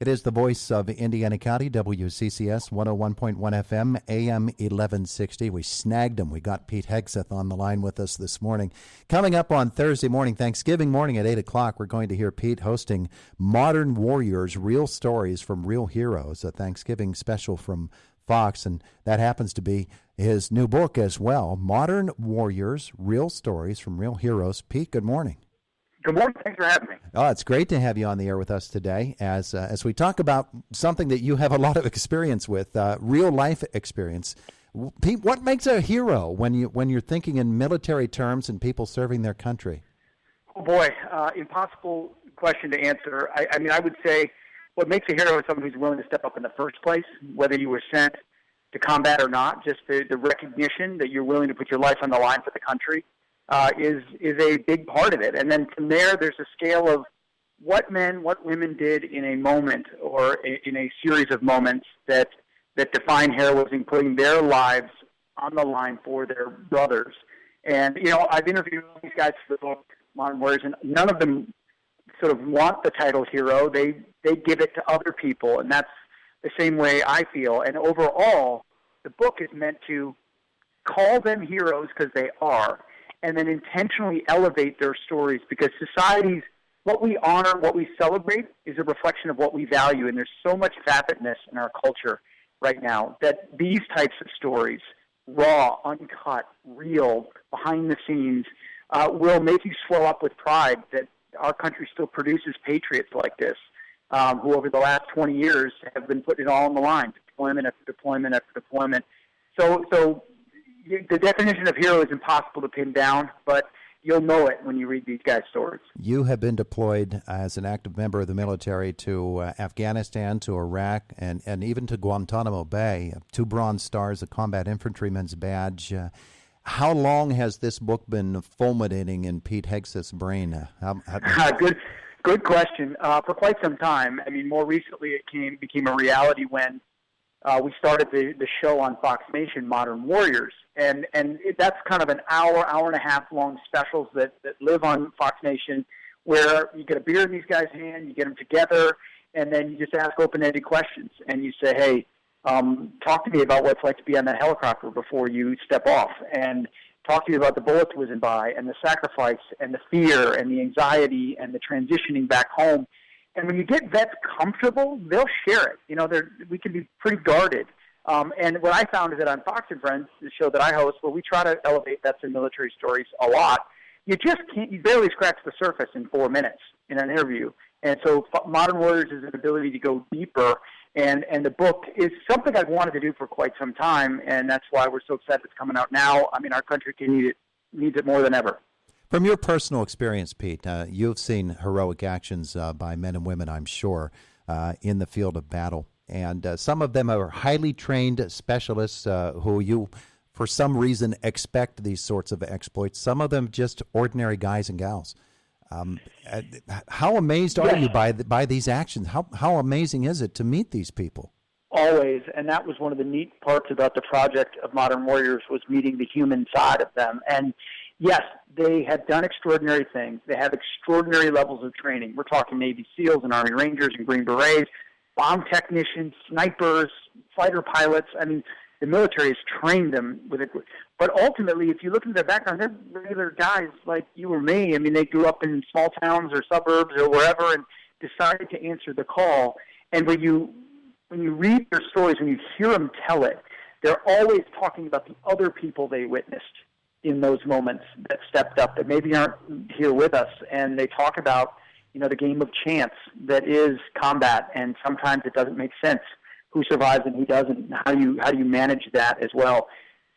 It is the voice of Indiana County, WCCS 101.1 FM, AM 1160. We snagged him. We got Pete Hegseth on the line with us this morning. Coming up on Thursday morning, Thanksgiving morning at 8 o'clock, we're going to hear Pete hosting Modern Warriors, Real Stories from Real Heroes, a Thanksgiving special from Fox, and that happens to be his new book as well, Modern Warriors, Real Stories from Real Heroes. Pete, good morning. Good morning. Thanks for having me. Oh, it's great to have you on the air with us today as we talk about something that you have a lot of experience with, real life experience. Pete, what makes a hero when you're thinking in military terms and people serving their country? Oh boy, impossible question to answer. I mean, I would say what makes a hero is someone who's willing to step up in the first place, whether you were sent to combat or not. Just the recognition that you're willing to put your life on the line for the country. Is a big part of it. And then from there's a scale of what men, what women did in a moment or in a series of moments that define heroism, putting their lives on the line for their brothers. And, I've interviewed these guys for the book, Modern Warriors, and none of them sort of want the title hero. They give it to other people, and that's the same way I feel. And overall, the book is meant to call them heroes because they are, and then intentionally elevate their stories, because society's, what we honor, what we celebrate is a reflection of what we value. And there's so much vapidness in our culture right now that these types of stories, raw, uncut, real, behind the scenes, will make you swell up with pride that our country still produces patriots like this, who over the last 20 years have been putting it all on the line, deployment after deployment after deployment. So the definition of hero is impossible to pin down, but you'll know it when you read these guys' stories. You have been deployed as an active member of the military to Afghanistan, to Iraq, and even to Guantanamo Bay. 2 Bronze Stars, a combat infantryman's badge. How long has this book been fulminating in Pete Hegseth's brain? Good question. For quite some time. I mean, more recently it became a reality when we started the show on Fox Nation, Modern Warriors, and that's kind of an hour and a half long specials that live on Fox Nation, where you get a beer in these guys' hand, you get them together, and then you just ask open-ended questions, and you say, hey, talk to me about what it's like to be on that helicopter before you step off, and talk to me about the bullets whizzing by, and the sacrifice, and the fear, and the anxiety, and the transitioning back home. And when you get vets comfortable, they'll share it. We can be pretty guarded. And what I found is that on Fox and Friends, the show that I host, where we try to elevate vets and military stories a lot, you barely scratch the surface in 4 minutes in an interview. And so Modern Warriors is an ability to go deeper. And the book is something I've wanted to do for quite some time, and that's why we're so excited it's coming out now. I mean, our country needs it more than ever. From your personal experience, Pete, you've seen heroic actions by men and women, I'm sure, in the field of battle. And some of them are highly trained specialists who you, for some reason, expect these sorts of exploits. Some of them just ordinary guys and gals. How amazed are you by these actions? How amazing is it to meet these people? Always, and that was one of the neat parts about the project of Modern Warriors, was meeting the human side of them. And yes, they have done extraordinary things. They have extraordinary levels of training. We're talking Navy SEALs and Army Rangers and Green Berets, bomb technicians, snipers, fighter pilots. I mean, the military has trained them with it. But ultimately, if you look into their background, they're regular guys like you or me. I mean, they grew up in small towns or suburbs or wherever and decided to answer the call. And when you read their stories, when you hear them tell it, they're always talking about the other people they witnessed in those moments that stepped up that maybe aren't here with us. And they talk about, the game of chance that is combat, and sometimes it doesn't make sense who survives and who doesn't, and how do you manage that as well.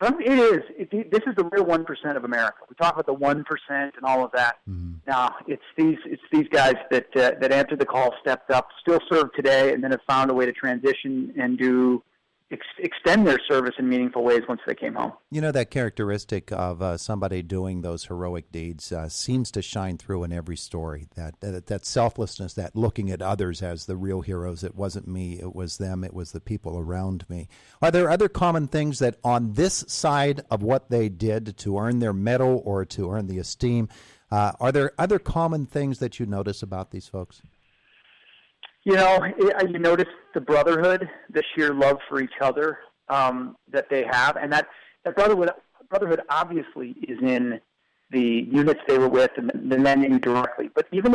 This is the real 1% of America. We talk about the 1% and all of that. Mm-hmm. Now, it's these guys that answered the call, stepped up, still serve today, and then have found a way to transition and extend their service in meaningful ways once they came home. That characteristic of somebody doing those heroic deeds seems to shine through in every story, that selflessness, that looking at others as the real heroes. It wasn't me, it was them, it was the people around me. Are there other common things that on this side of what they did to earn their medal or to earn the esteem, are there other common things that you notice about these folks? You notice the brotherhood, the sheer love for each other that they have, and that brotherhood obviously is in the units they were with and the men they knew directly. But even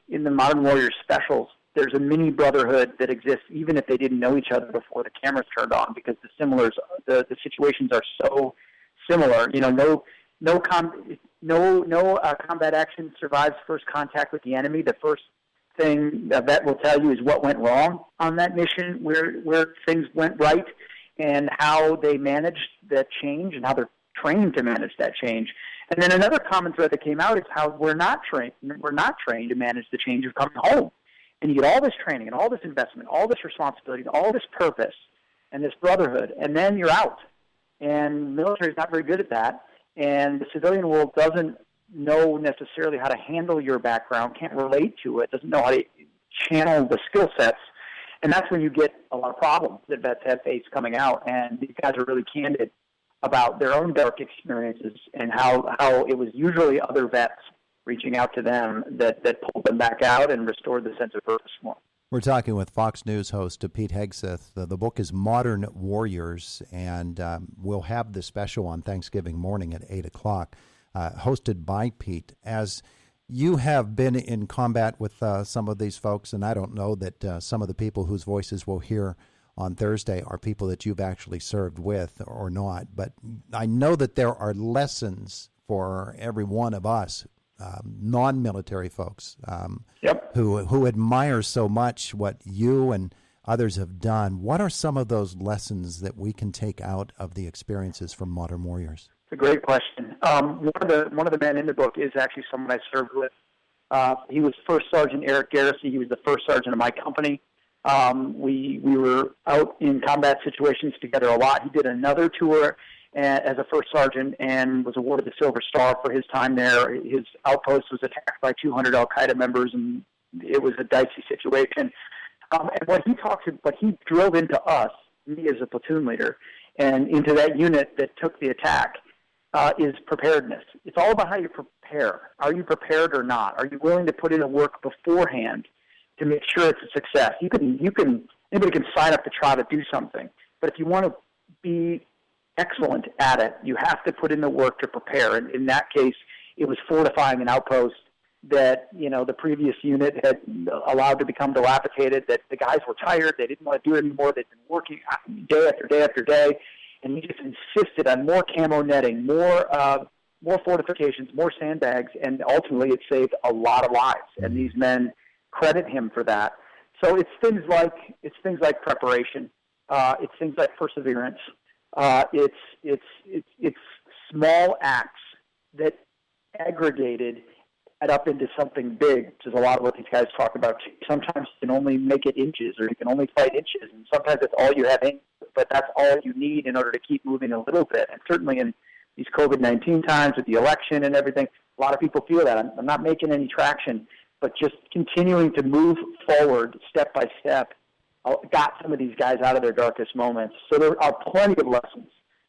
in the Modern Warriors specials, there's a mini brotherhood that exists even if they didn't know each other before the cameras turned on, because the situations are so similar. No combat action survives first contact with the enemy. The first thing a vet will tell you is what went wrong on that mission, where things went right, and how they managed that change and how they're trained to manage that change. And then another common thread that came out is how we're not trained to manage the change of coming home. And you get all this training and all this investment, all this responsibility, all this purpose and this brotherhood, and then you're out. And the military is not very good at that. And the civilian world doesn't know necessarily how to handle your background, can't relate to it, doesn't know how to channel the skill sets. And that's when you get a lot of problems that vets have faced coming out. And these guys are really candid about their own dark experiences and how it was usually other vets reaching out to them that pulled them back out and restored the sense of purpose for them. We're talking with Fox News host Pete Hegseth. The book is Modern Warriors, and we'll have the special on Thanksgiving morning at 8 o'clock, hosted by Pete. As you have been in combat with some of these folks, and I don't know that some of the people whose voices we'll hear on Thursday are people that you've actually served with or not, but I know that there are lessons for every one of us, non-military folks, who admire so much what you and others have done. What are some of those lessons that we can take out of the experiences from Modern Warriors? It's a great question. One of the men in the book is actually someone I served with. He was First Sergeant Eric Garrissey. He was the first sergeant of my company. We were out in combat situations together a lot. He did another tour as a first sergeant and was awarded the Silver Star for his time there. His outpost was attacked by 200 Al-Qaeda members, and it was a dicey situation. And what he drove into us, me as a platoon leader, and into that unit that took the attack, is preparedness. It's all about how you prepare. Are you prepared or not? Are you willing to put in the work beforehand to make sure it's a success? Anybody can sign up to try to do something, but if you want to be excellent at it, you have to put in the work to prepare. And in that case, it was fortifying an outpost that the previous unit had allowed to become dilapidated, that the guys were tired, they didn't want to do it anymore, they'd been working day after day after day, and he just insisted on more camo netting, more fortifications, more sandbags, and ultimately it saved a lot of lives, and these men credit him for that. So it's things like preparation, it's things like perseverance, it's small acts that aggregated add up into something big, which is a lot of what these guys talk about. Sometimes you can only make it inches, or you can only fight inches, and sometimes that's all you have, but that's all you need in order to keep moving a little bit. And certainly in these COVID-19 times with the election and everything, a lot of people feel that. I'm not making any traction, but just continuing to move forward step by step got some of these guys out of their darkest moments. So there are plenty of lessons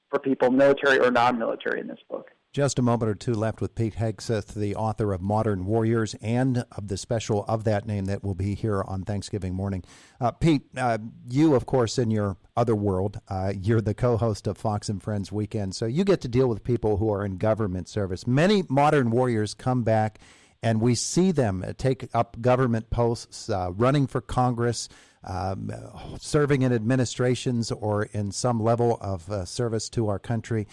for people, military or non-military, in this book. Just a moment or two left with Pete Hegseth, the author of Modern Warriors and of the special of that name that will be here on Thanksgiving morning. Pete, you, of course, in your other world, you're the co-host of Fox and Friends Weekend, so you get to deal with people who are in government service. Many modern warriors come back, and we see them take up government posts, running for Congress, serving in administrations or in some level of service to our country.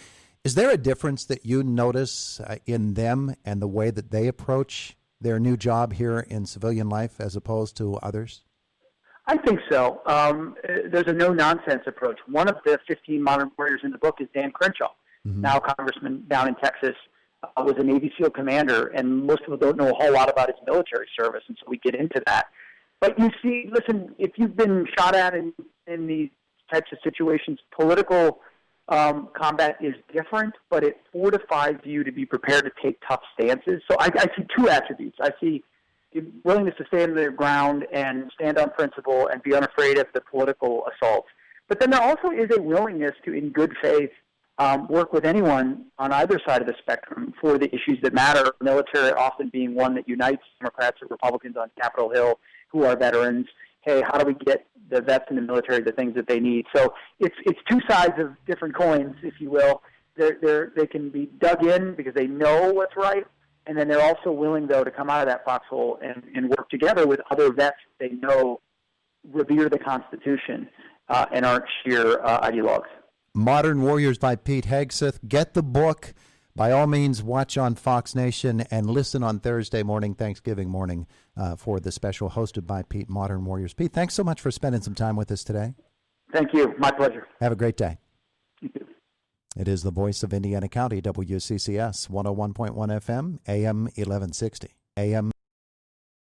Is there a difference that you notice in them and the way that they approach their new job here in civilian life as opposed to others? I think so. There's a no-nonsense approach. One of the 15 modern warriors in the book is Dan Crenshaw, now congressman down in Texas, was a Navy SEAL commander, and most people don't know a whole lot about his military service, and so we get into that. But you see, listen, if you've been shot at in these types of situations, political combat is different, but it fortifies you to be prepared to take tough stances. So I see two attributes. I see willingness to stand their ground and stand on principle and be unafraid of the political assault. But then there also is a willingness to, in good faith, work with anyone on either side of the spectrum for the issues that matter, military often being one that unites Democrats or Republicans on Capitol Hill who are veterans, hey, how do we get the vets in the military the things that they need? So it's two sides of different coins, if you will. They can be dug in because they know what's right, and then they're also willing, though, to come out of that foxhole and work together with other vets they know revere the Constitution and aren't sheer ideologues. Modern Warriors by Pete Hegseth. Get the book. By all means, watch on Fox Nation and listen on Thursday morning, Thanksgiving morning, for the special hosted by Pete, Modern Warriors. Pete, thanks so much for spending some time with us today. Thank you. My pleasure. Have a great day. You too. It is the voice of Indiana County, WCCS, 101.1 FM, AM 1160. AM